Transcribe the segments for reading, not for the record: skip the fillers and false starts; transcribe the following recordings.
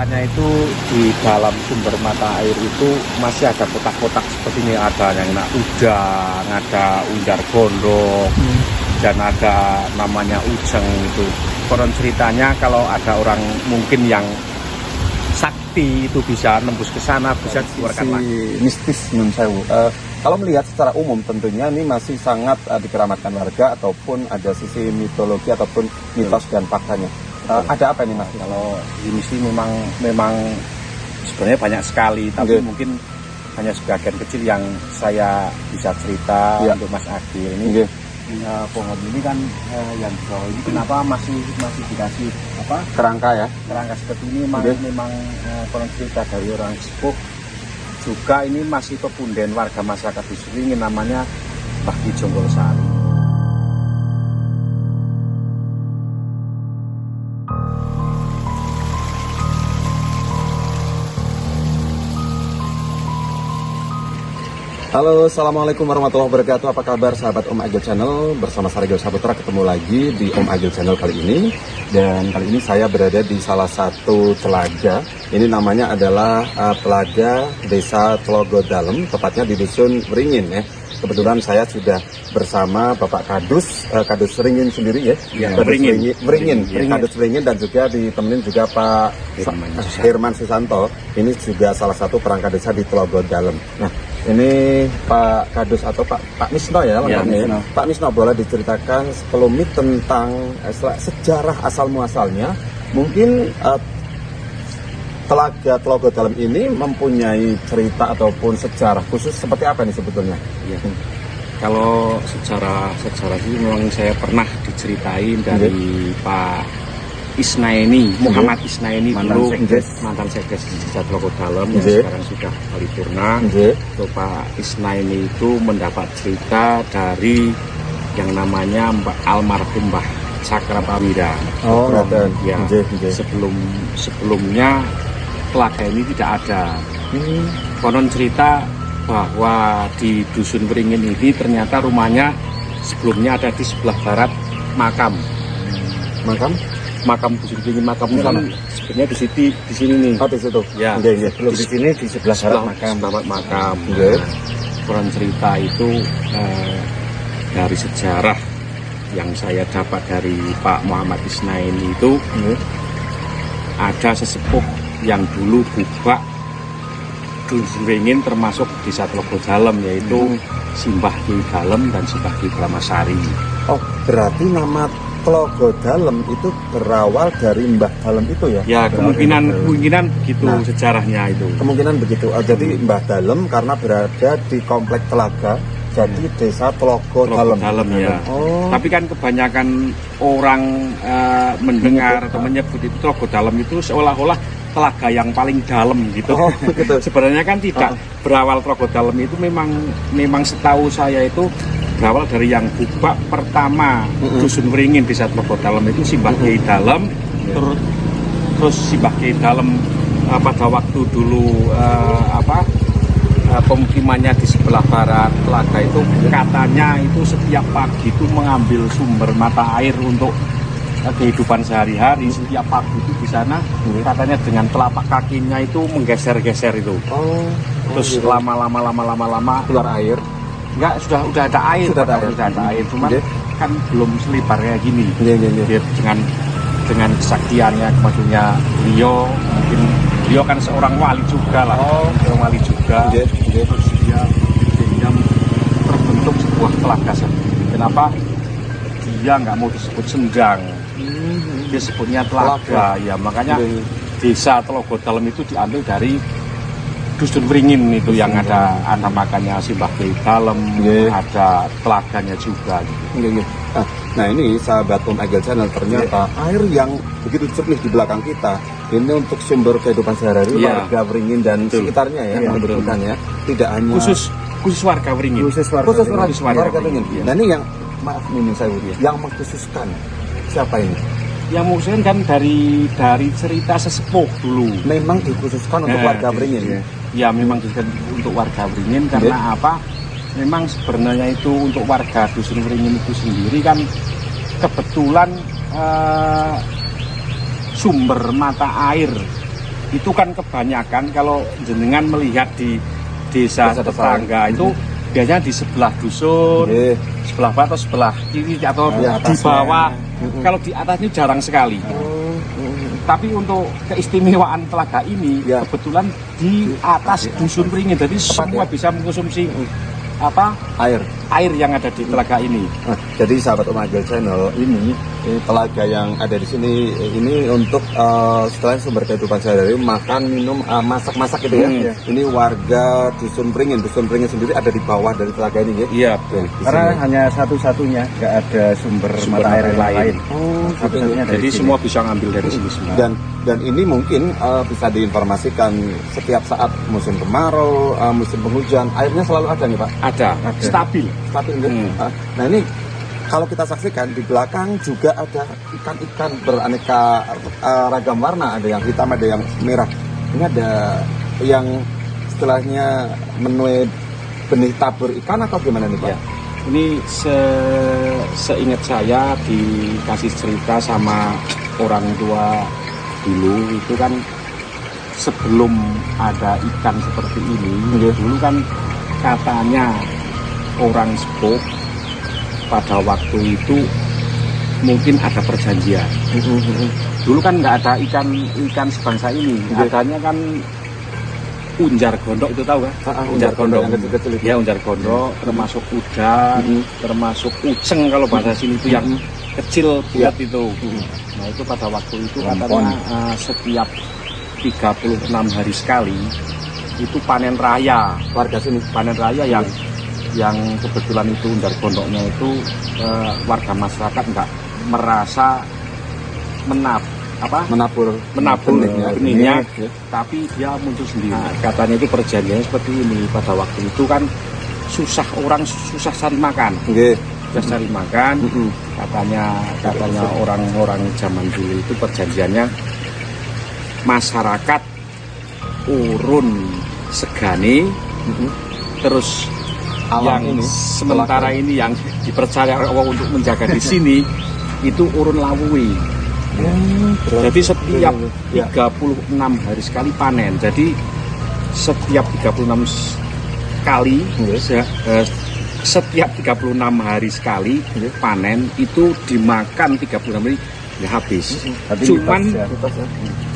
ceritanya itu di dalam sumber mata air itu masih ada kotak-kotak seperti ini, ada yang udang, ada undar gondok, dan ada namanya ujeng itu. Konon ceritanya kalau ada orang mungkin yang sakti itu bisa nembus ke sana, bisa dikeluarkan lagi. Mistis menurut saya. Kalau melihat secara umum tentunya ini masih sangat dikeramatkan warga ataupun ada sisi mitologi ataupun mitos dan faktanya. Ada apa ini Mas? Kalau ini sih memang sebenarnya banyak sekali, tapi mungkin hanya sebagian kecil yang saya bisa cerita untuk Mas Agil ini. Pohon ini kan yang di bawah ini kenapa masih dikasih kerangka seperti ini memang konon cerita dari orang sepuh. Juga ini masih pepunden warga masyarakat di sini namanya Mbah Ki Jonggolsari. Halo, assalamualaikum warahmatullahi wabarakatuh. Apa kabar sahabat Om Agil Channel? Bersama saya Regil Saputra ketemu lagi di Om Agil Channel kali ini. Dan kali ini saya berada di salah satu telaga. Ini namanya adalah Telaga Desa Tlogo Dalem, tepatnya di Dusun Wringin ya. Kebetulan saya sudah bersama Bapak Kadus Wringin sendiri ya. Wringin, Kadus Wringin, dan juga ditemenin juga Pak Herman Susanto. Ini juga salah satu perangkat desa di Tlogo Dalem. Nah, ini Pak Kadus atau Pak Misno ya lengkapnya. Pak Misno, boleh diceritakan sekelumit tentang sejarah asal muasalnya? Mungkin Telaga Tlogo Dalem ini mempunyai cerita ataupun sejarah khusus seperti apa nih sebetulnya? Ya. Kalau secara sih memang saya pernah diceritain dari Pak Isnaini, Muhammad Isnaini dulu, mantan sekdes di Desa Tlogo Dalem yang sekarang sudah paripurna. Pak Isnaini itu mendapat cerita dari yang namanya almarhum Mbah Cakrawira. Sebelumnya telaga ini tidak ada. Konon cerita bahwa di Dusun Wringin ini ternyata rumahnya sebelumnya ada di sebelah barat makam Dusun Wringin, makamnya kan sebenarnya di sini nih. Oh, di situ. Ya. Belum di sini di sebelah barat makam. Konon cerita itu dari sejarah yang saya dapat dari Pak Muhammad Isnaini itu ada sesepuh yang dulu bubak Dusun Wringin termasuk Desa Tlogo Dalem, yaitu Simbah Ki Dalem dan Simbah Ki Bramasari. Oh, berarti nama Tlogo Dalem itu berawal dari Mbah Dalem itu ya? Ya, kemungkinan begitu sejarahnya itu. Kemungkinan begitu. Jadi Mbah Dalem karena berada di komplek telaga, jadi Desa Tlogo Dalem ya. Tapi kan kebanyakan orang mendengar atau menyebut itu Tlogo Dalem itu seolah-olah telaga yang paling dalam gitu. Sebenarnya kan tidak. Berawal Tlogo Dalem itu memang setahu saya itu berawal dari yang bubak pertama Dusun Wringin Desa Tlogo Dalem itu Simbah Ki Dalem. Terus Simbah Ki Dalem pada waktu dulu pemukimannya di sebelah barat telaga itu katanya itu setiap pagi itu mengambil sumber mata air untuk kehidupan sehari-hari. Setiap pagi itu di sana katanya dengan telapak kakinya itu menggeser-geser itu. Terus lama-lama keluar air. Enggak, sudah ada air. Sudah ada air, cuman kan belum selebar kayak gini. Dia dengan kesaktiannya, maksudnya beliau kan seorang wali juga lah. Seorang wali juga. Terus dia terbentuk sebuah telaga sendiri. Kenapa dia nggak mau disebut sendang? Dia sebutnya telaga. Ya makanya Desa Tlogo Dalem itu diambil dari Dusun Wringin itu yang ada makanya Simbah Ki Dalem, ada telaganya juga gitu. Nah ini sahabat Om Agil Channel, ternyata air yang begitu jernih di belakang kita ini untuk sumber kehidupan sehari-hari warga Wringin dan sekitarnya ya, menunjukkannya tidak hanya khusus warga Wringin. Khusus warga Wringin. Nah ini yang maaf nih saya yang mengkhususkan siapa ini? Yang mengkhususkan kan dari cerita sesepuh dulu. Memang dikhususkan untuk warga Wringin. Ya memang dikhususkan untuk warga Wringin karena apa? Memang sebenarnya itu untuk warga Dusun Wringin itu sendiri kan kebetulan sumber mata air itu kan kebanyakan kalau jenengan melihat di desa tetangga itu biasanya di sebelah dusun, sebelah bawah atau sebelah kiri atau di bawah. Kalau di atas ini jarang sekali. Tapi untuk keistimewaan telaga ini kebetulan di atas dusun Pringin, jadi semua bisa mengkonsumsi air yang ada di telaga ini. Jadi sahabat Om Agil Channel, ini telaga yang ada di sini ini untuk setelah sumber kehidupan sehari-hari, makan, minum, masak-masak gitu ya. Ini warga dusun Pringin sendiri ada di bawah dari telaga ini ya. Iya, betul. Karena hanya satu-satunya, nggak ada sumber mata air lain. Satu-satunya jadi semua bisa ngambil dari sini semua. Dan ini mungkin bisa diinformasikan setiap saat musim kemarau, musim penghujan, airnya selalu ada nih Pak. Ada. Stabil. Nah ini kalau kita saksikan di belakang juga ada ikan-ikan beraneka ragam warna, ada yang hitam, ada yang merah. Ini ada yang istilahnya menuai benih tabur ikan atau gimana nih Pak? Ya. Ini seingat saya dikasih cerita sama orang tua dulu itu kan sebelum ada ikan seperti ini, dulu kan katanya orang sepuh pada waktu itu mungkin ada perjanjian. Dulu kan nggak ada ikan sebangsa ini, adanya kan unjar gondok, itu tahu kan? Unjar gondok yang kecil-kecil itu. Ya, unjar gondok, termasuk udang, termasuk uceng kalau bahasa sini itu yang kecil bulat itu. Nah itu pada waktu itu katanya setiap 36 hari sekali itu panen raya, warga sini panen raya yang kebetulan itu unjar gondoknya itu warga masyarakat nggak merasa menabur benihnya, tapi dia muncul sendiri. Nah, katanya itu perjanjiannya seperti ini. Pada waktu itu kan orang susah cari makan. Susah cari makan. Katanya orang-orang zaman dulu itu perjanjiannya masyarakat urun segane, terus yang ini, sementara ini yang dipercaya Allah untuk menjaga di sini itu urun lawui. Jadi setiap 36 hari sekali panen. Jadi setiap 36 kali setiap 36 hari sekali panen itu dimakan 36 hari ya habis.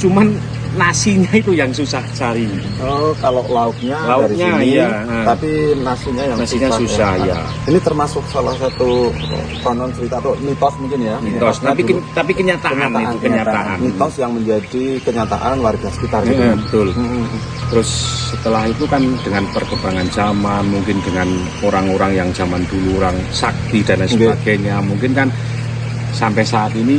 Cuman nasinya itu yang susah cari. Kalau lauknya dari sini, tapi nasinya susah ya. Ini termasuk salah satu konon cerita atau mitos mungkin ya. Mitos, tapi kenyataan itu kenyataan. Mitos yang menjadi kenyataan warga sekitar. Betul. Terus setelah itu kan dengan perkembangan zaman, mungkin dengan orang-orang yang zaman dulu orang sakti dan lain sebagainya, mungkin kan sampai saat ini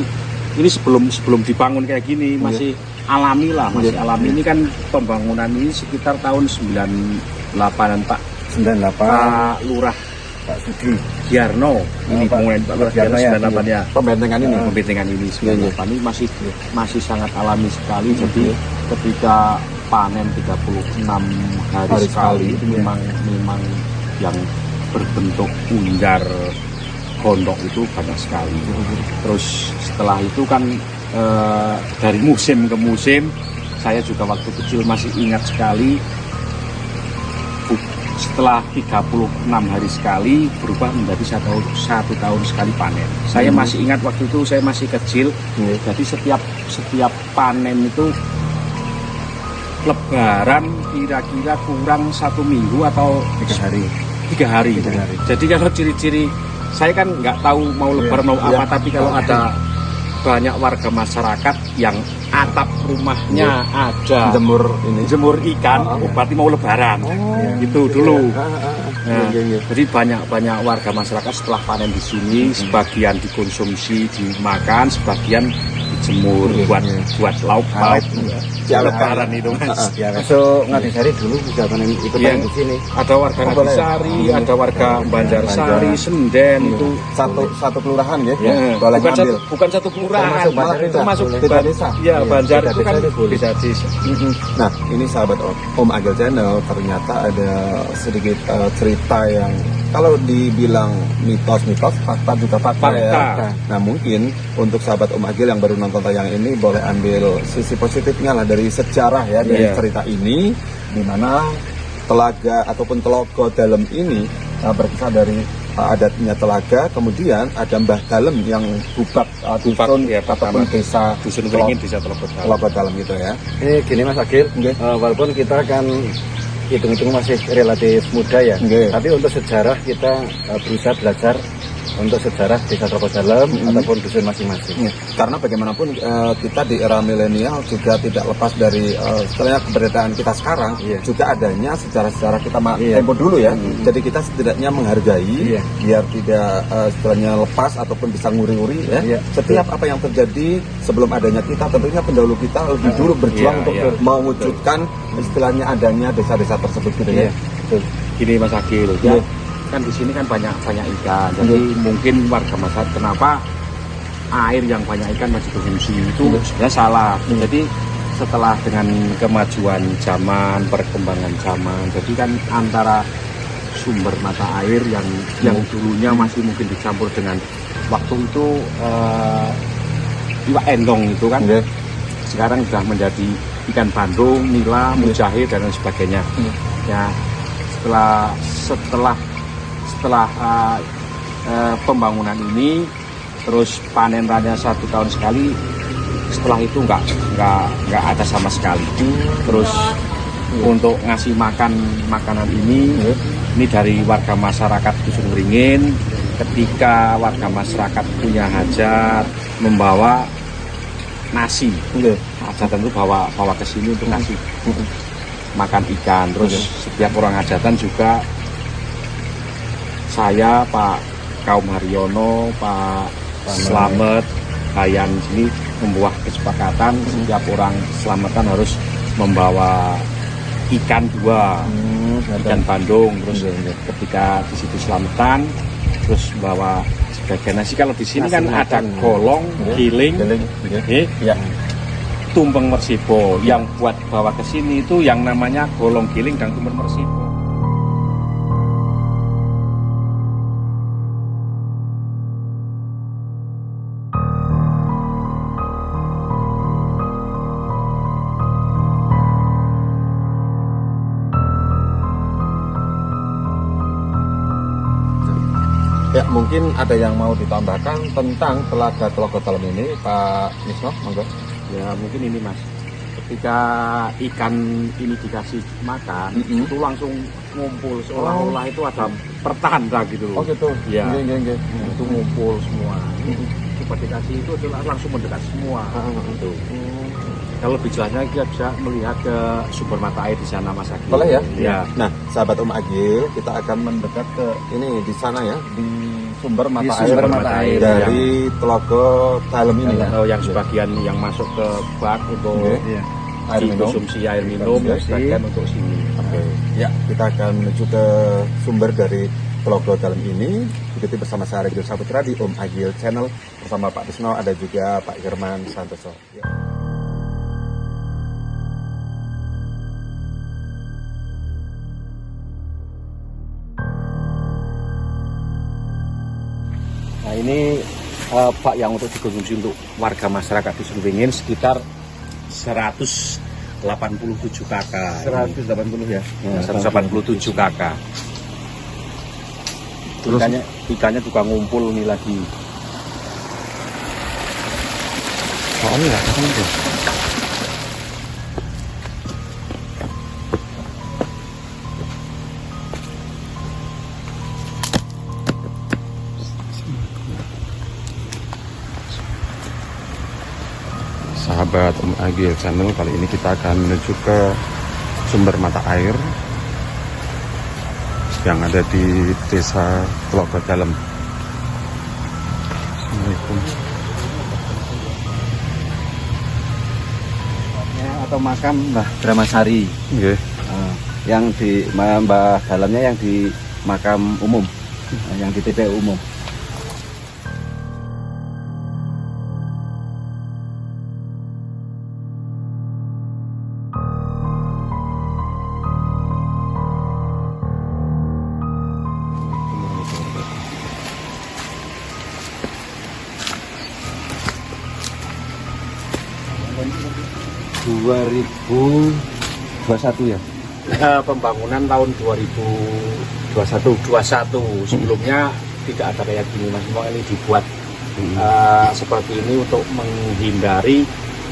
sebelum dibangun kayak gini masih alami lah, masih alami. Ini kan pembangunan ini sekitar tahun 98-an Pak Lurah Pak Sudi Giarno ini pembangunan Pak Lurah Giarno 98 ya. Pembentengan ini 98 ini masih sangat alami sekali. Jadi ketika panen 36 hari sekali itu memang yang berbentuk unjar gondok itu banyak sekali. Terus setelah itu kan dari musim ke musim, saya juga waktu kecil masih ingat sekali, setelah 36 hari sekali berubah menjadi satu tahun sekali panen. Saya masih ingat waktu itu saya masih kecil, jadi setiap panen itu Lebaran kira-kira kurang 1 minggu atau 3 hari. Jadi kalau ciri-ciri saya kan nggak tahu mau Lebaran mau apa, tapi kalau ada banyak warga masyarakat yang atap rumahnya ada jemur ikan, berarti mau Lebaran. Gitu dulu. Jadi banyak warga masyarakat setelah panen di sini, sebagian dikonsumsi dimakan, sebagian dijemur buat lauk Lebaran itu Mas. So Ngadisari dulu juga panen ikut panen di sini. Ada warga Ngadisari, ada warga Banjarsari, Senden itu satu kelurahan ya. Bukan satu kelurahan, termasuk desa. Ya, Banjar itu kan beda desa. Nah, ini sahabat Om Agil Channel, ternyata ada sedikit cerita yang kalau dibilang mitos-mitos, fakta juga fakta, ya. Fakta. Nah mungkin untuk sahabat Om Agil yang baru nonton tayang ini boleh ambil sisi positifnya lah dari sejarah ya, dari Iya. cerita ini, di mana telaga ataupun telogo dalam ini berkisah dari adatnya telaga, kemudian ada Mbah Dalem yang bupati dusun ya, ataupun desa Dusun Beringin, desa Telogo Dalam. Telogo Dalam gitu ya. Ini gini Mas Agil, walaupun kita kan hitung-hitung masih relatif muda ya, tapi untuk sejarah kita berusaha belajar untuk sejarah desa Telogo Dalam ataupun dusun masing-masing. Karena bagaimanapun kita di era milenial juga tidak lepas dari setelahnya keberadaan kita sekarang, juga adanya sejarah-sejarah kita tempo dulu ya. Jadi kita setidaknya menghargai biar tidak setelahnya lepas ataupun bisa nguri-nguri ya. Setiap apa yang terjadi sebelum adanya kita, tentunya pendahulu kita lebih dulu berjuang untuk mewujudkan istilahnya adanya desa-desa tersebut gitu ya. Gini Mas Agil, ya, kan di sini kan banyak ikan, jadi mungkin warga masyarakat kenapa air yang banyak ikan masih konsumsi itu sebenarnya salah. Jadi setelah dengan kemajuan zaman, perkembangan zaman, jadi kan antara sumber mata air yang dulunya masih mungkin dicampur dengan waktu itu iwak endong itu kan, sekarang sudah menjadi ikan bandung, nila, mujahid dan lain sebagainya. Ya setelah pembangunan ini, terus panen raya 1 tahun sekali, setelah itu nggak ada sama sekali. Terus untuk ngasih makanan ini dari warga masyarakat Dusun Beringin. Ketika warga masyarakat punya hajat membawa nasi, hajatan itu bawa ke sini untuk ngasih makan ikan. Terus setiap orang hajatan juga saya, Pak Kaum Haryono, Pak Slamet, Hayan sini membuat kesepakatan setiap orang selamatan harus membawa ikan 2, ikan bandung. Terus ketika di situ selamatan, terus bawa sebagian nasi. Kalau di sini kan ada golong, giling, tumpeng mersipo. Yang buat bawa ke sini itu yang namanya golong giling dan tumpeng mersipo. Ya, mungkin ada yang mau ditambahkan tentang Telaga Telogo Dalam ini, Pak Misno, monggo. Ya mungkin ini Mas, ketika ikan ini dikasih makan, itu langsung ngumpul, seolah-olah itu ada pertanda gitu loh. Oh gitu? Ya, Nggih. itu ngumpul semua. Coba dikasih itu langsung mendekat semua. Gitu. Kalau lebih jelasnya kita bisa melihat ke sumber mata air di sana Mas Agil. Boleh ya? Ya. Nah, sahabat Om Agil, kita akan mendekat ke ini di sana ya, di sumber mata air dari Telogo Dalam ini. Yang sebagian yang masuk ke bak untuk konsumsi air minum, sebagian untuk sini. Oke. Ya, kita akan menuju ke sumber dari Telogo Dalam ini. Ikuti bersama saya Regil Saputra di Om Agil Channel bersama Pak Bisno, ada juga Pak Herman Santoso. Ya. Nah ini Pak yang untuk dikonsumsi untuk warga masyarakat Dusun Beringin sekitar 187 kakak. 180 ya? 187 kakak. Terus ikannya juga ngumpul nih lagi. Soalnya sahabat Om Agil Channel, kali ini kita akan menuju ke sumber mata air yang ada di desa Telogo Dalam. Assalamualaikum. Atau makam Mbah Dramasari, yang di Mbah Dalamnya yang di makam umum, yang di TPU umum. 2021 ya? Pembangunan tahun 2021. Sebelumnya tidak ada kayak gini Mas. Memang ini dibuat seperti ini untuk menghindari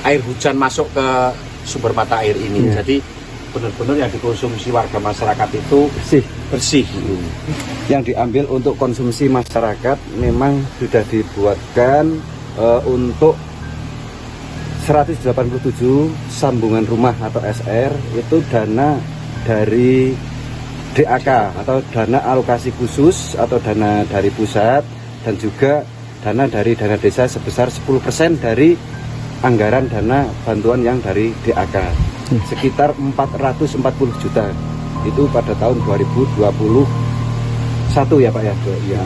air hujan masuk ke sumber mata air ini. Jadi benar-benar yang dikonsumsi warga masyarakat itu bersih. Yang diambil untuk konsumsi masyarakat memang sudah dibuatkan untuk 187 sambungan rumah atau SR, itu dana dari DAK atau dana alokasi khusus atau dana dari pusat, dan juga dana dari dana desa sebesar 10% dari anggaran dana bantuan yang dari DAK, sekitar 440 juta. Itu pada tahun 2021 ya Pak ya? Iya.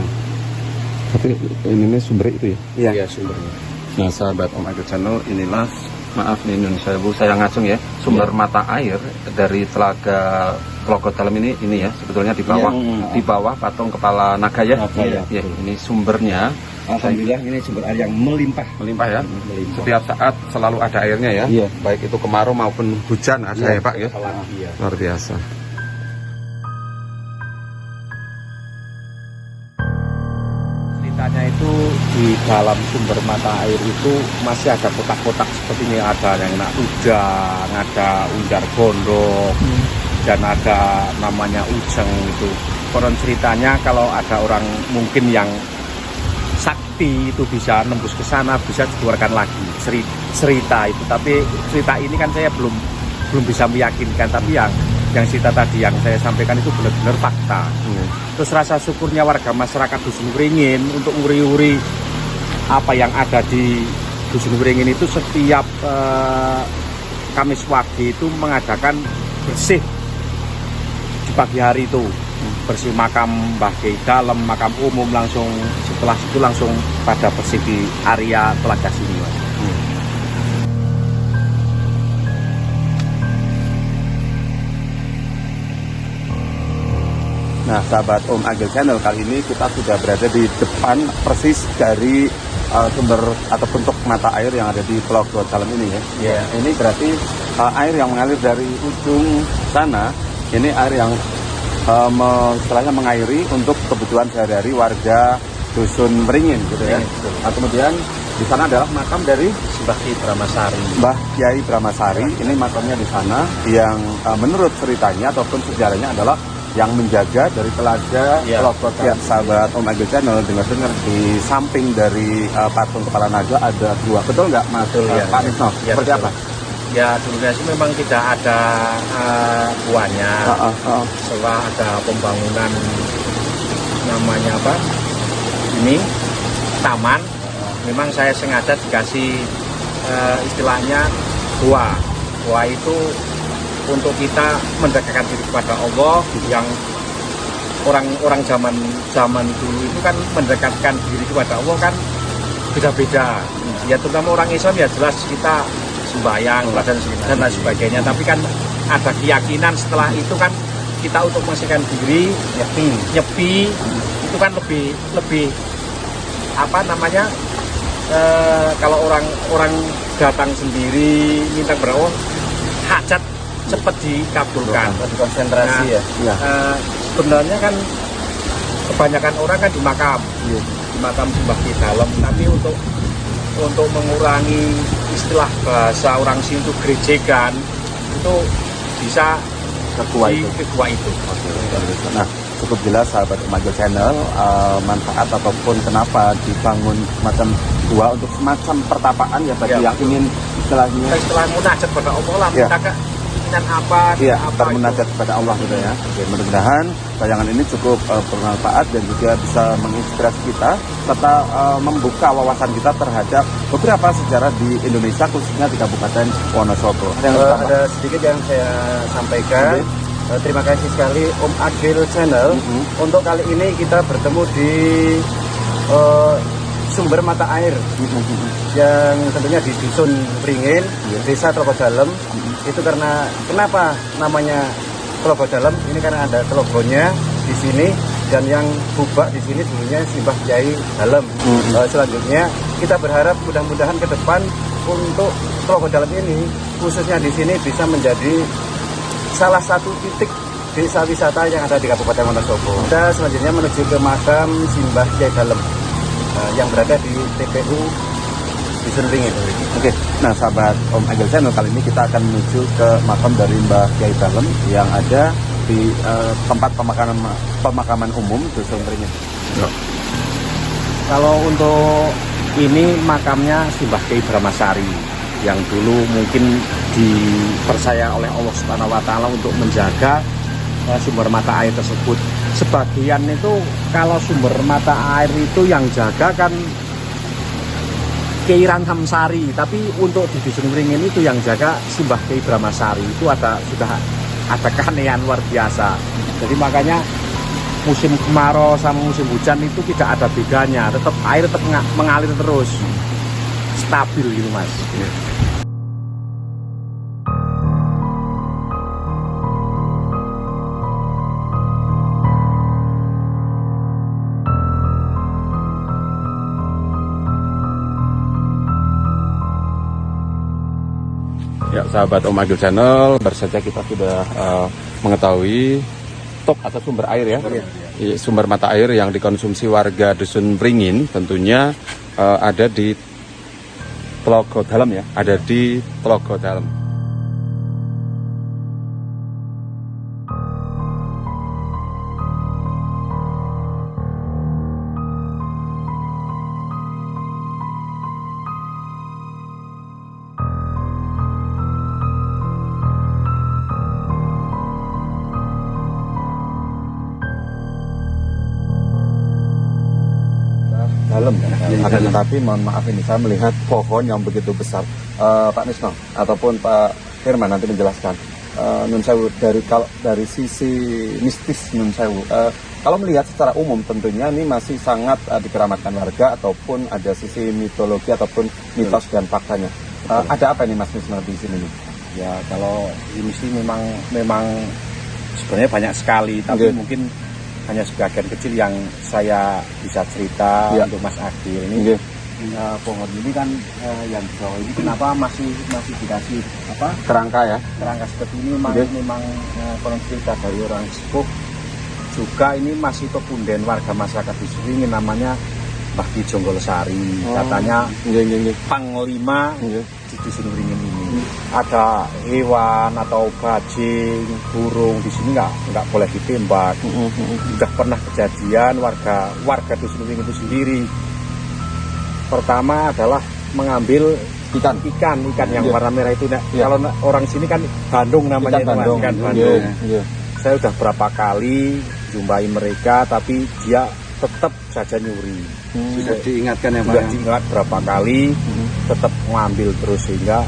Tapi ini sumber itu ya? Iya, sumbernya. Nah sahabat Om Agil Channel, inilah, maaf nih Nun Sewu, saya ngacung ya, sumber mata air dari Telaga Tlogo Dalam ini ya, sebetulnya di bawah patung kepala naga ya. Ya, ini sumbernya. Alhamdulillah ini sumber air yang melimpah ya. Setiap saat selalu ada airnya ya. Baik itu kemarau maupun hujan ada ya Pak ya. Luar biasa. Ceritanya itu di dalam sumber mata air itu masih ada kotak-kotak seperti ini, ada yang nak udang, ada unjar gondok, dan ada namanya ujeng itu. Konon ceritanya kalau ada orang mungkin yang sakti itu bisa nembus ke sana, bisa dikeluarkan lagi cerita itu. Tapi cerita ini kan saya belum bisa meyakinkan, tapi yang cerita tadi yang saya sampaikan itu benar-benar fakta. Terus rasa syukurnya warga masyarakat Dusun Wringin untuk nguri-nguri apa yang ada di Dusun Wringin itu setiap Kamis Wage itu mengadakan bersih di pagi hari itu, bersih makam Mbah Kiai Dalem, makam umum, langsung setelah itu langsung pada bersih di area Telaga sini Mas. Nah sahabat Om Agil Channel, kali ini kita sudah berada di depan persis dari sumber atau bentuk mata air yang ada di Tlogo Dalam ini ya. Ini berarti air yang mengalir dari ujung sana, ini air yang istilahnya mengairi untuk kebutuhan sehari-hari warga Dusun Wringin gitu ya. Nah, kemudian di sana adalah makam dari Mbah Kiai Bramasari. Mbah Kiai Bramasari, ini makamnya di sana, yang menurut ceritanya ataupun sejarahnya adalah yang menjaga dari Telaga Tlogo Dalam. Sahabat Om Agil Channel, dengar-dengar di samping dari patung kepala naga ada dua, betul nggak Mas Pak Misno? Seperti apa? Ya dulunya sih memang tidak ada guanya. Setelah ada pembangunan namanya apa? Ini taman. Memang saya sengaja dikasih istilahnya gua. Gua itu untuk kita mendekatkan diri kepada Allah, yang orang zaman dulu itu kan mendekatkan diri kepada Allah kan beda-beda. Ya terutama orang Islam ya jelas kita sembahyang dan lain sebagainya, tapi kan ada keyakinan setelah itu kan kita untuk membersihkan diri, nyepi itu kan lebih apa namanya, kalau orang datang sendiri minta berdoa, hajat cepat dikabulkan, konsentrasi. Sebenarnya kan kebanyakan orang kan di makam Mbah Kiai Dalem, tapi untuk mengurangi istilah bahasa orang sini itu gerejekan, itu bisa ke gua itu. Nah, cukup jelas sahabat Om Agil Channel, manfaat ataupun kenapa dibangun semacam gua untuk semacam pertapaan ya bagi yang ingin istilahnya munajat pada Allah lah, minta keinginan apa, bermunajat kepada Allah gitu ya. Oke, mudah-mudahan tayangan ini cukup bermanfaat dan juga bisa menginspirasi kita serta membuka wawasan kita terhadap beberapa sejarah di Indonesia, khususnya di Kabupaten Wonosobo. Ada sedikit yang saya sampaikan. Terima kasih sekali Om Agil Channel. Untuk kali ini kita bertemu di sumber mata air yang tentunya di Dusun Wringin, Desa Tlogo Dalam. Itu karena kenapa namanya Tlogo Dalam? Ini karena ada telogonya di sini, dan yang bubak di sini dulunya Mbah Kiai Dalem. Selanjutnya kita berharap mudah-mudahan ke depan untuk Telaga Dalam ini khususnya di sini bisa menjadi salah satu titik desa wisata yang ada di Kabupaten Wonosobo. Kita selanjutnya menuju ke makam Simbah Kyai Dalem yang berada di TPU Dusun Ringin. Oke, nah sahabat Om Agil Channel, kali ini kita akan menuju ke makam dari Mbah Kyai Dalem yang ada di tempat pemakaman umum Dusun Ringin. Kalau untuk ini makamnya Simbah Kyai Brahmasari yang dulu mungkin dipercaya oleh Allah Subhanahu wa Ta'ala untuk menjaga sumber mata air tersebut. Sebagian itu kalau sumber mata air itu yang jaga kan Kyai Rantamsari, tapi untuk di Dusun Ringin itu yang jaga Simbah Kyai Brahmasari. Itu sudah ada keanehan luar biasa. Jadi makanya musim kemarau sama musim hujan itu tidak ada bedanya, tetap air tetap mengalir terus, stabil gitu Mas. Ya, sahabat Om Agil Channel, baru saja kita sudah mengetahui top atau sumber air ya, sumber mata air yang dikonsumsi warga Dusun Ringin tentunya ada di Telaga Dalam ya, ada di Telaga Dalam. Dalam Akan tetapi mohon maaf ini saya melihat pohon yang begitu besar. Pak Nisno ataupun Pak Firman nanti menjelaskan. Nun Sewu, dari sisi mistis Nun Sewu, kalau melihat secara umum tentunya ini masih sangat dikeramatkan warga ataupun ada sisi mitologi ataupun mitos dan faktanya. Ada apa ini Mas Nisno di sini? Ya kalau ini sih memang sebenarnya banyak sekali, tapi mungkin hanya sebagian kecil yang saya bisa cerita untuk Mas Agil ini. Pohon ini kan yang di bawah ini kenapa masih dikasih Kerangka ya? Kerangka seperti ini memang konon cerita dari orang sepuh. Juga ini masih pepunden warga masyarakat di sini namanya Mbah Ki Jonggolsari. Katanya panglima di Dusun Ringin ini. Ada hewan atau bajing, burung di sini nggak boleh ditembak. Sudah pernah kejadian warga Dusun Ringin itu sendiri. Pertama adalah mengambil ikan yang warna merah itu. Kalau orang sini kan bandung namanya, ikan bandung. Saya udah berapa kali jumpai mereka, tapi dia tetap saja nyuri. Sudah diingatkan ya Pak? Sudah diingat berapa kali, tetap ngambil terus sehingga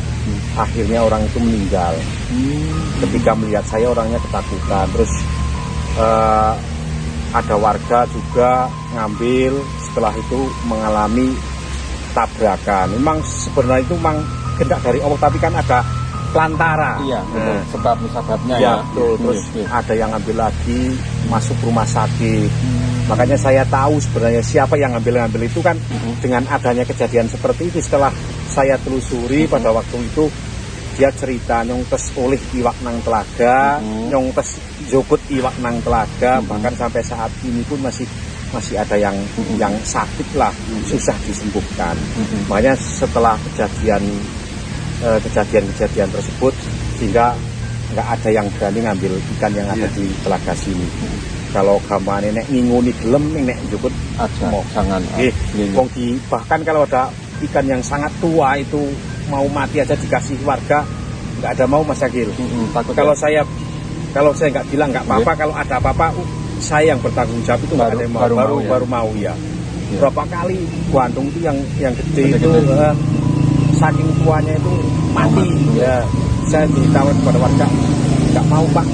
akhirnya orang itu meninggal. Ketika melihat saya orangnya ketakutan. Terus ada warga juga ngambil, setelah itu mengalami tabrakan. Memang sebenarnya itu memang kehendak dari Allah, tapi kan ada pelantara. Iya, betul. Sebab musababnya ya. Betul. Terus ada yang ngambil lagi, masuk rumah sakit. Makanya saya tahu sebenarnya siapa yang ngambil itu kan dengan adanya kejadian seperti itu. Setelah saya telusuri pada waktu itu, dia cerita nyongtes oleh iwak nang telaga, nyongtes jobut iwak nang telaga, bahkan sampai saat ini pun masih ada yang sakit lah, susah disembuhkan. Makanya setelah kejadian tersebut, sehingga nggak ada yang berani ngambil ikan yang ada di telaga sini. Kalau gamane nek nginguni gelem nek juput aja jangan. Bahkan kalau ada ikan yang sangat tua itu mau mati aja dikasih warga, nggak ada mau Mas Agil. Kalau saya nggak bilang nggak apa-apa, kalau ada apa-apa saya yang bertanggung jawab, itu nggak ada yang baru mau ya. Berapa kali Bandung itu yang gede itu saking tuanya itu mati. Ya, saya ditawar kepada warga, nggak mau Pak,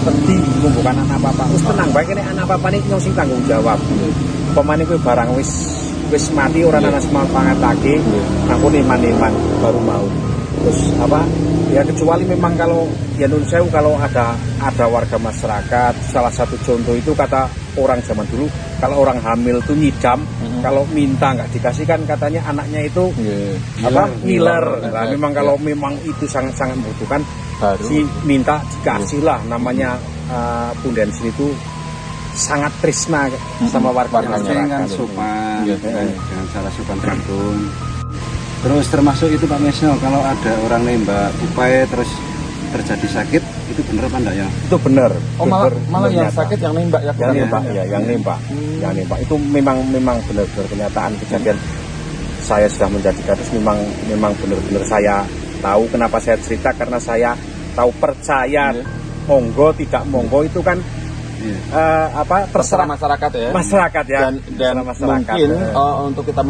sedih bukan anak apa-apa. Terus tenang baik, ini anak apa-apa ini yang sing tanggung jawab. Pemain itu barang wis mati orang anak semua pangat lagi, aku iman baru mau. Terus ya kecuali memang kalau ya Nun Sewu, kalau ada warga masyarakat, salah satu contoh itu kata orang zaman dulu, kalau orang hamil tuh nyidam Kalau minta nggak dikasih kan katanya anaknya itu ngiler. Nah, memang kalau memang itu sangat membutuhkan, si minta dikasih lah. Namanya Bunda Ensin itu sangat tresna sama warganya. Dengan sopan, dengan cara sopan santun. Terus termasuk itu Pak Mesno, kalau ada orang nembak tupai terus terjadi sakit, itu benar apa enggak ya? Itu benar. Oh, malah yang sakit yang nembak ya? Yang nembak ya, yang nembak. Yang nembak itu memang benar-benar kenyataan kejadian. Saya sudah menjadi gadis, memang benar-benar saya tahu. Kenapa saya cerita, karena saya tahu, percaya monggo tidak monggo itu kan terserah masyarakat ya. Masyarakat ya. Dan masyarakat, mungkin untuk kita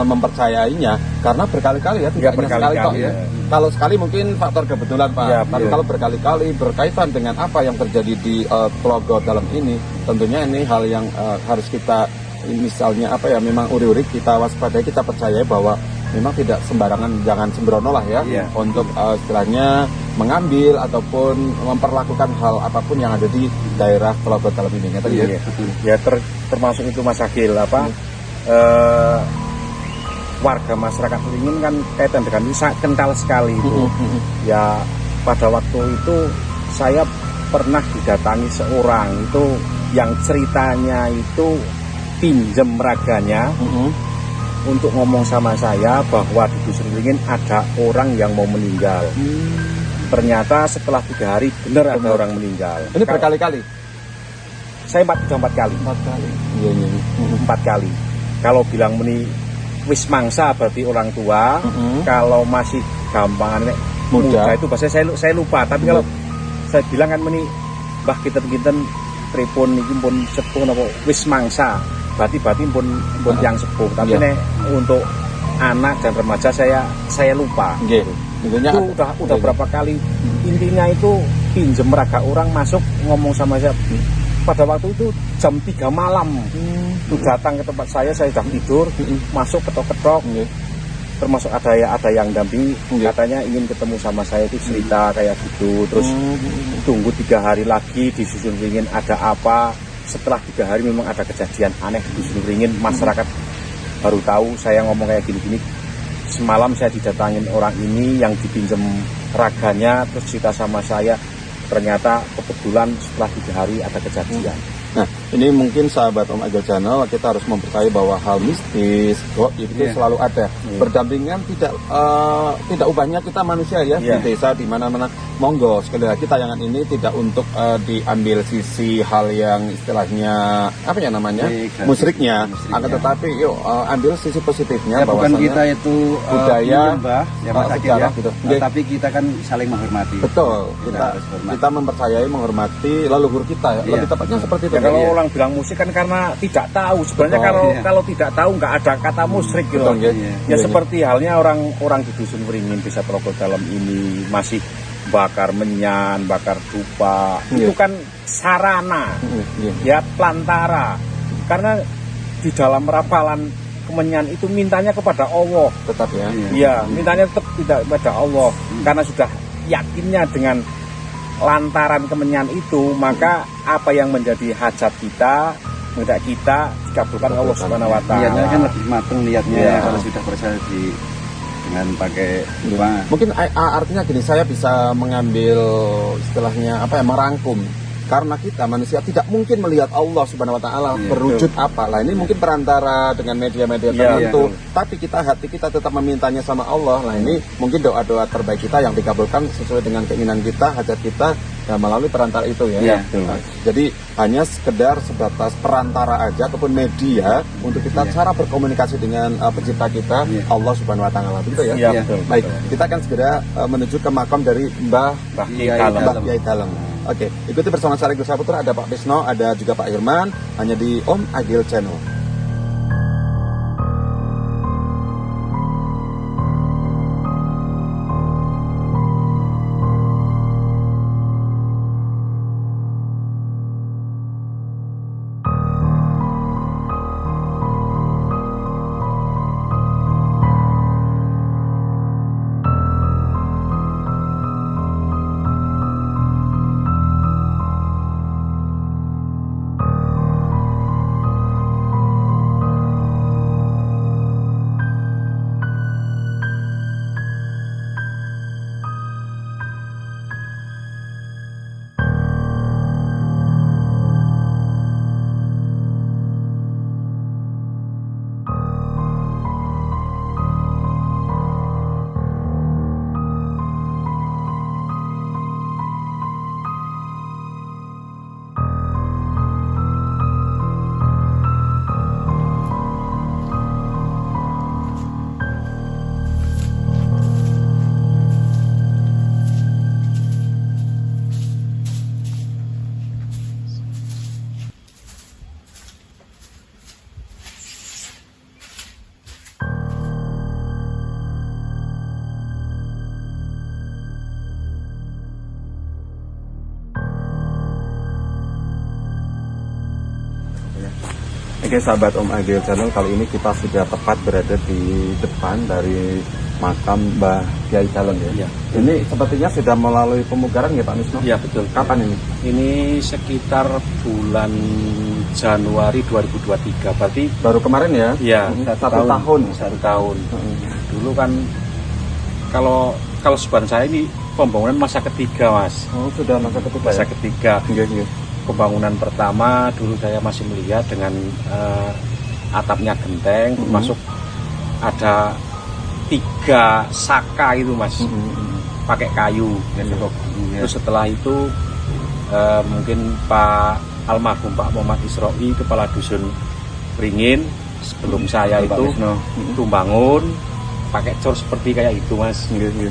mempercayainya karena berkali-kali ya, tidak hanya sekali kok ya. Kalau sekali mungkin faktor kebetulan Pak. Ya, tapi kalau berkali-kali berkaitan dengan apa yang terjadi di Tlogo Dalam ini, tentunya ini hal yang harus kita, misalnya memang uri-uri kita waspadai, kita percaya bahwa memang tidak sembarangan, jangan sembrono lah ya, untuk istilahnya mengambil ataupun memperlakukan hal apapun yang ada di daerah Tlogo Dalam ini. Ya, termasuk itu Mas Agil, warga masyarakat Wringin kan kaitan dengan ini sangat kental sekali itu. Ya, pada waktu itu saya pernah didatangi seorang itu yang ceritanya itu pinjem raganya untuk ngomong sama saya bahwa di Dusun Wringin ada orang yang mau meninggal. Ternyata setelah 3 hari benar ada orang meninggal. Ini berkali-kali? Saya 4 kali. 4 kali. Iya. 4 kali. Kalau bilang wis mangsa berarti orang tua. Kalau masih gampangan muda itu bahasa saya lupa. Tapi kalau saya bilang kan mbah kinten pripun niki pun sepuh napa wis mangsa. Berarti pun yang sepuh. Tapi untuk anak dan remaja saya lupa. Itu udah berapa kali. Intinya itu pinjem raga orang masuk ngomong sama saya. Pada waktu itu jam 3 malam itu datang ke tempat saya sudah tidur, masuk ketok-ketok. Termasuk ada yang dampingi, katanya ingin ketemu sama saya, itu cerita kayak gitu. Terus tunggu 3 hari lagi di Dusun Wringin ada apa. Setelah 3 hari memang ada kejadian aneh di Dusun Wringin. Masyarakat baru tahu saya ngomong kayak gini-gini. Semalam saya didatangin orang ini yang dipinjem raganya, terus cerita sama saya. Ternyata kebetulan setelah 3 hari ada kejadian. Nah, ini mungkin sahabat Om Agil Channel, kita harus mempercayai bahwa hal mistis, goib itu selalu ada. Berdampingan, tidak ubahnya kita manusia ya, di desa, di mana-mana. Monggo, sekali lagi tayangan ini tidak untuk diambil sisi hal yang istilahnya, musyriknya. Akan tetapi, yuk ambil sisi positifnya. Bukan kita itu budaya, sejarah gitu. Tapi kita kan saling menghormati. Betul, kita mempercayai, menghormati leluhur kita ya. Lebih tepatnya seperti itu. Kalau orang bilang musik kan karena tidak tahu. Sebenarnya kalau tidak tahu nggak ada kata musyrik gitu. Seperti halnya orang di Dusun Wringin, Desa Tlogo Dalam ini masih bakar menyan, bakar dupa. Itu kan sarana, pelantara. Karena di dalam rapalan kemenyan itu mintanya kepada Allah. Tetap ya. Iya, mintanya tetap tidak kepada Allah. Karena sudah yakinnya dengan lantaran kemenyan itu, maka apa yang menjadi hajat kita, hendak kita dikabulkan Allah Subhanahu wa taala. Niatnya kan lebih matang niatnya kalau sudah percaya dengan pakai doa. Mungkin artinya gini, saya bisa mengambil istilahnya merangkum. Karena kita manusia tidak mungkin melihat Allah Subhanahu wa taala berwujud apa. Lah ini mungkin perantara dengan media-media tertentu, tapi hati kita tetap memintanya sama Allah. Nah, ini mungkin doa-doa terbaik kita yang dikabulkan sesuai dengan keinginan kita, hajat kita melalui perantara itu ya. Nah, jadi hanya sekedar sebatas perantara aja ataupun media untuk kita cara berkomunikasi dengan pencipta kita, Allah Subhanahu wa taala. Begitu ya? Baik, kita akan segera menuju ke makam dari Mbah Kiai Dalem. Oke, ikuti bersama saya Agil Saputra, ada Pak Bisno, ada juga Pak Irman, hanya di Om Agil Channel. Oke sahabat Om Agil Channel, kali ini kita sudah tepat berada di depan dari makam Mbah Kyai Dalem ya. Iya. Ini sepertinya sudah melalui pemugaran ya Pak Misno? Iya betul. Kapan ini? Ini sekitar bulan Januari 2023. Berarti Baru kemarin ya? ya Satu tahun. Satu tahun. Dulu kan kalau sebuah saya ini pembangunan masa ketiga Mas. Oh sudah masa ketiga. Masa Ya? ketiga. Iya. Pembangunan pertama dulu saya masih melihat dengan atapnya genteng, termasuk ada 3 saka itu Mas, pakai kayu. Terus setelah itu mungkin Pak almarhum Pak Muhammad Isroi, kepala dusun Pringin, sebelum saya itu bangun pakai cor seperti kayak itu Mas. Jadi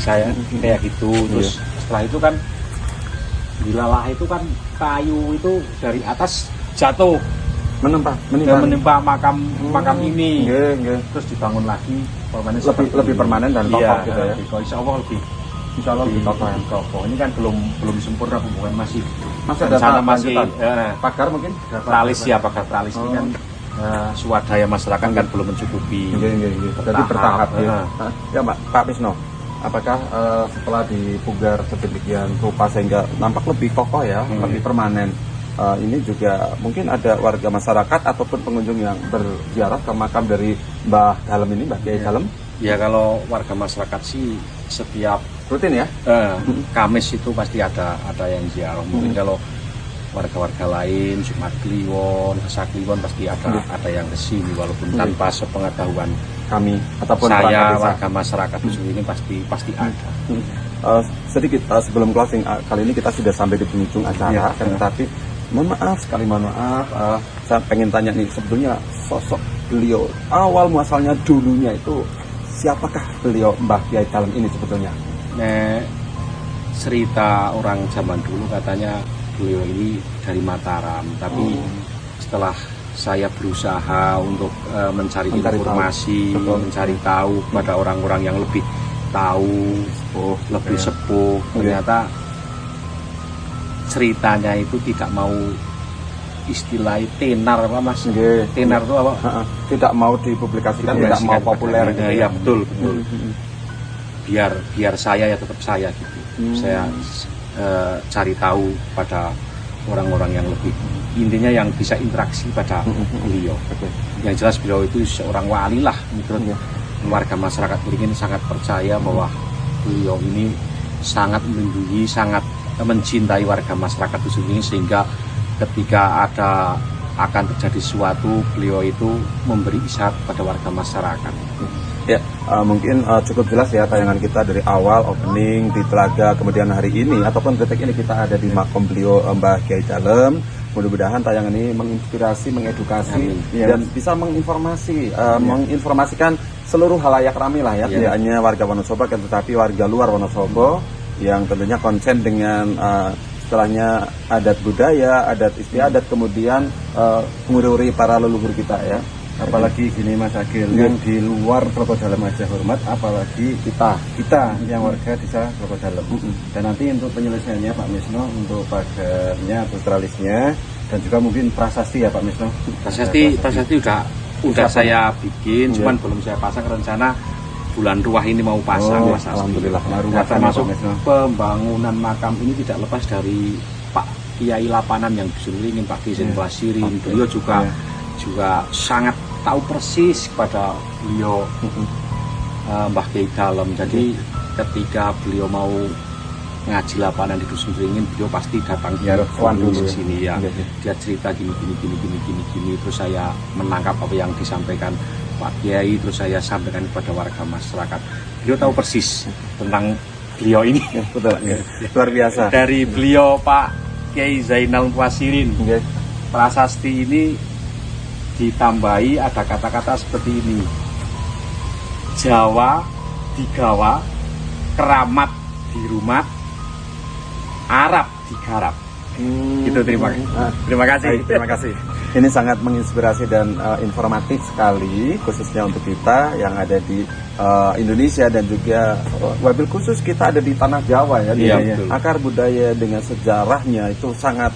saya kayak gitu. Terus setelah itu kan dilalah itu kan kayu itu dari atas jatuh menimpa makam ini. Terus dibangun lagi Lebih permanen dan kokoh gitu ya. Insya Allah lebih kokoh. Ini kan belum sempurna pembangunan, masih ada sana tahap masih lanjutan. Pagar mungkin? tralis ya, pagar tralis ini kan swadaya masyarakat kan belum mencukupi. Jadi bertahap ya. Ya Pak Misno, apakah setelah dipugar sedemikian rupa sehingga nampak lebih kokoh ya, lebih permanen, ini juga mungkin ada warga masyarakat ataupun pengunjung yang berziarah ke makam dari Mbah Dalem ini, Mbah Kyai Dalem? Ya kalau warga masyarakat sih setiap Rutin ya? Kamis itu pasti ada yang ziarah. Mungkin kalau warga-warga lain Jumat Kliwon, Kesak Kliwon pasti ada yang kesini walaupun tanpa sepengetahuan Kami ataupun saya, perangkat desa. warga masyarakat dusun ini pasti ada. Sedikit sebelum closing, kali ini kita sudah sampai di penghujung acara, tetapi mohon maaf, saya pengen tanya nih, sebetulnya sosok beliau awal muasalnya dulunya itu siapakah beliau Mbah Kyai Dalem ini sebetulnya? Cerita orang zaman dulu katanya beliau ini dari Mataram, tapi setelah saya berusaha untuk mencari informasi, mencari tahu pada orang-orang yang lebih tahu, lebih sepuh, ternyata ceritanya itu tidak mau istilah tenar apa Mas? Tenar itu apa? Tidak mau dipublikasikan, tidak mau populer. Ya betul. Biar saya ya tetap saya gitu. Saya cari tahu pada orang-orang yang lebih, intinya yang bisa interaksi pada beliau. Yang jelas beliau itu seorang wali lah, menurut warga masyarakat Beringin sangat percaya bahwa beliau ini sangat melindungi, sangat mencintai warga masyarakat dusun ini, sehingga ketika akan terjadi sesuatu beliau itu memberi isyarat pada warga masyarakat. Ya, mungkin cukup jelas ya tayangan kita dari awal opening di Telaga, kemudian hari ini ataupun detik ini kita ada di makam beliau Mbah Kyai Dalem. Mudah-mudahan tayangan ini menginspirasi, mengedukasi, dan bisa menginformasikan seluruh halayak ramai lah ya, tidak hanya warga Wonosobo, tetapi warga luar Wonosobo yang tentunya konsen dengan istilahnya adat budaya, adat istiadat, kemudian nguri-uri para leluhur kita ya. Apalagi gini Mas Agil, yang di luar Telaga Dalem aja hormat, apalagi kita yang warga desa Telaga Dalem. Dan nanti untuk penyelesaiannya Pak Misno, untuk pagarnya atau tralisnya, dan juga mungkin prasasti ya Pak Misno. Prasasti udah saya bikin, cuman belum saya pasang. Rencana bulan Ruah ini mau pasang. Alhamdulillah. Termasuk pembangunan makam ini tidak lepas dari Pak Kiai Lapanan yang disulingin, Pak Kiai Basirin. Beliau juga sangat tahu persis kepada beliau Mbah Kyai Dalem. Jadi ketika beliau mau ngaji Lapanan di dusun Beringin, beliau pasti datang ke sini ya. Dia cerita gini, terus saya menangkap apa yang disampaikan Pak Kiai, terus saya sampaikan kepada warga masyarakat. Beliau tahu persis tentang beliau ini. Betul, luar biasa. Dari beliau Pak Kiai Zainal Muwasirin, prasasti ini ditambahi ada kata-kata seperti ini: Jawa digawa, keramat di rumah, Arab digarap. Gitu, terima kasih. Baik, terima kasih. Ini sangat menginspirasi dan informatif sekali, khususnya untuk kita yang ada di Indonesia dan juga wabil khusus kita ada di tanah Jawa ya. Akar budaya dengan sejarahnya itu sangat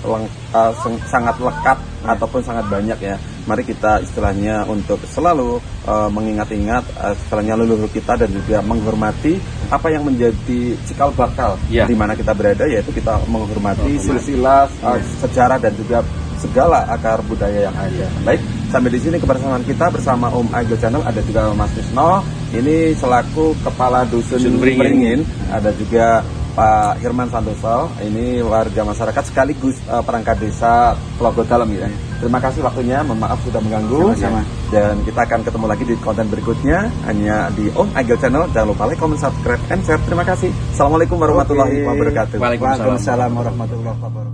lekat ataupun sangat banyak ya. mari kita istilahnya untuk selalu mengingat-ingat istilahnya leluhur kita dan juga menghormati apa yang menjadi cikal bakal di mana kita berada, yaitu kita menghormati silsilah sejarah dan juga segala akar budaya yang ada. Baik, sampai di sini kebersamaan kita bersama Om Agil Channel, ada juga Mas Wisno, ini selaku Kepala Dusun Beringin, ada juga Pak Hirman Santoso, ini warga masyarakat sekaligus perangkat desa Tlogo Dalem ya. Terima kasih waktunya, mohon maaf sudah mengganggu. Sama-sama. Dan kita akan ketemu lagi di konten berikutnya hanya di Om Agil Channel. Jangan lupa like, comment, subscribe, and share. Terima kasih. Assalamualaikum warahmatullahi wabarakatuh. Waalaikumsalam warahmatullahi wabarakatuh.